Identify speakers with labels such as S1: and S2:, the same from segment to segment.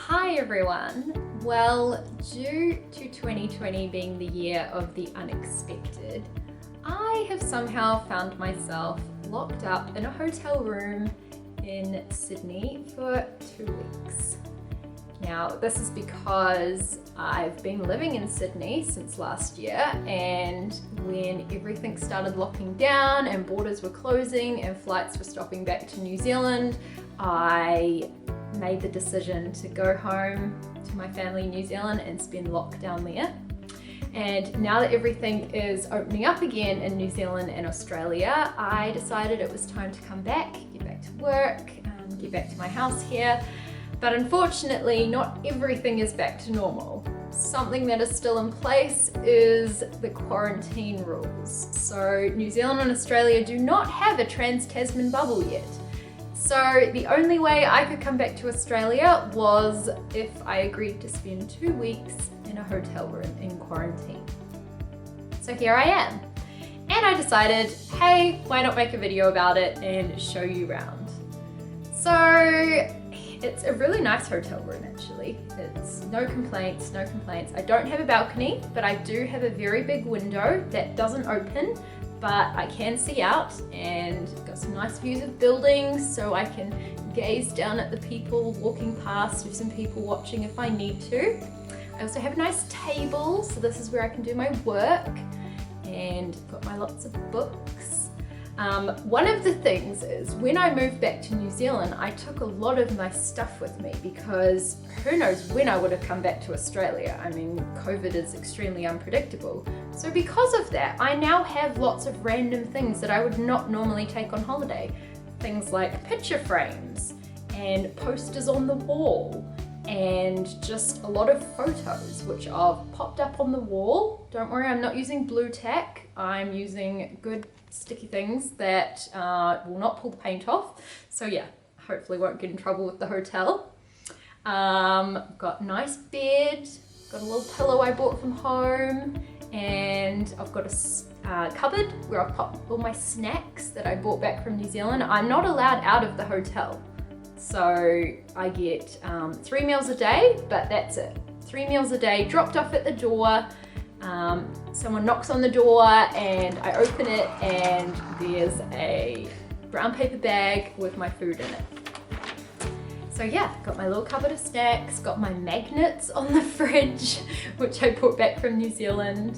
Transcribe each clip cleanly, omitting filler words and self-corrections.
S1: Hi everyone! Well, due to 2020 being the year of the unexpected, I have somehow found myself locked up in a hotel room in Sydney for 2 weeks. Now, this is because I've been living in Sydney since last year, and when everything started locking down and borders were closing and flights were stopping back to New Zealand, I made the decision to go home to my family in New Zealand and spend lockdown there. And now that everything is opening up again in New Zealand and Australia, I decided it was time to come back, get back to work, get back to my house here. But unfortunately, not everything is back to normal. Something that is still in place is the quarantine rules. So New Zealand and Australia do not have a Trans-Tasman bubble yet. So the only way I could come back to Australia was if I agreed to spend 2 weeks in a hotel room in quarantine. So here I am. And I decided, hey, why not make a video about it and show you around? So it's a really nice hotel room actually. It's no complaints. I don't have a balcony, but I do have a very big window that doesn't open, but I can see out, and got some nice views of buildings so I can gaze down at the people walking past, with some people watching if I need to. I also have a nice table, so this is where I can do my work, and got my lots of books. One of the things is when I moved back to New Zealand, I took a lot of my stuff with me because who knows when I would have come back to Australia. I mean, COVID is extremely unpredictable. So because of that, I now have lots of random things that I would not normally take on holiday. Things like picture frames and posters on the wall and just a lot of photos which I've popped up on the wall. Don't worry, I'm not using blue tack. I'm using good sticky things that will not pull the paint off. So yeah, hopefully won't get in trouble with the hotel. Got a nice bed, got a little pillow I bought from home, and I've got a cupboard where I've popped all my snacks that I brought back from New Zealand. I'm not allowed out of the hotel. So I get 3 meals a day, but that's it. 3 meals a day dropped off at the door. Someone knocks on the door and I open it and there's a brown paper bag with my food in it. So yeah, got my little cupboard of snacks, got my magnets on the fridge, which I brought back from New Zealand.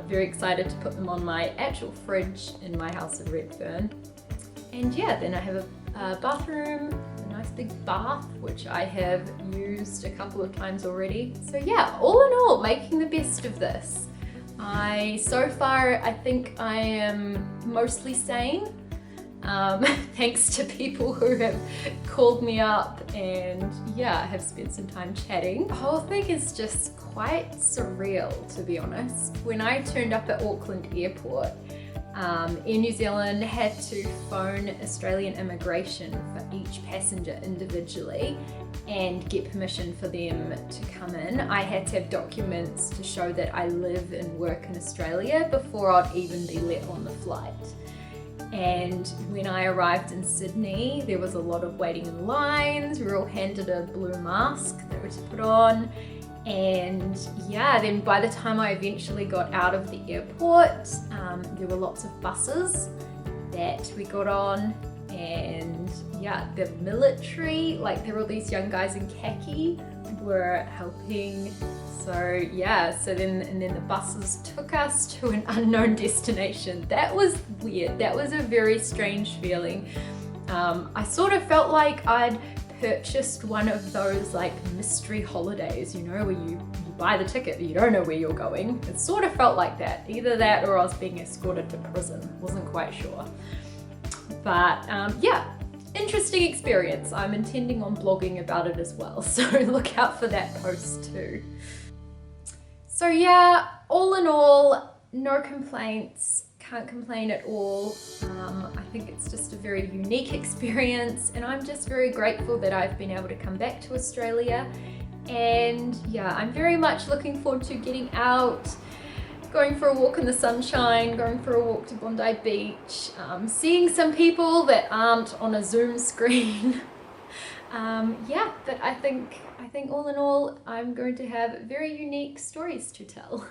S1: Very excited to put them on my actual fridge in my house in Redfern. And yeah, then I have a bathroom, a nice big bath, which I have used a couple of times already. So yeah, all in all, making the best of this. So far, I think I am mostly sane. Thanks to people who have called me up and yeah, have spent some time chatting. The whole thing is just quite surreal, to be honest. When I turned up at Auckland Airport, Air New Zealand had to phone Australian Immigration for each passenger individually and get permission for them to come in. I had to have documents to show that I live and work in Australia before I'd even be let on the flight. And when I arrived in Sydney, there was a lot of waiting in lines. We were all handed a blue mask that we were to put on. And yeah, then by the time I eventually got out of the airport, there were lots of buses that we got on, and yeah, the military, like there were all these young guys in khaki were helping. So yeah, and then the buses took us to an unknown destination. That was weird. That was a very strange feeling. I sort of felt like I'd purchased one of those like mystery holidays, you know, where you buy the ticket but you don't know where you're going. It sort of felt like that. Either that or I was being escorted to prison. Wasn't quite sure. But yeah, interesting experience. I'm intending on blogging about it as well, so look out for that post too. So yeah, all in all, no complaints. Can't complain at all. I think it's just a very unique experience, and I'm just very grateful that I've been able to come back to Australia. And yeah, I'm very much looking forward to getting out, going for a walk in the sunshine, going for a walk to Bondi Beach, seeing some people that aren't on a Zoom screen, Yeah, but I think all in all, I'm going to have very unique stories to tell.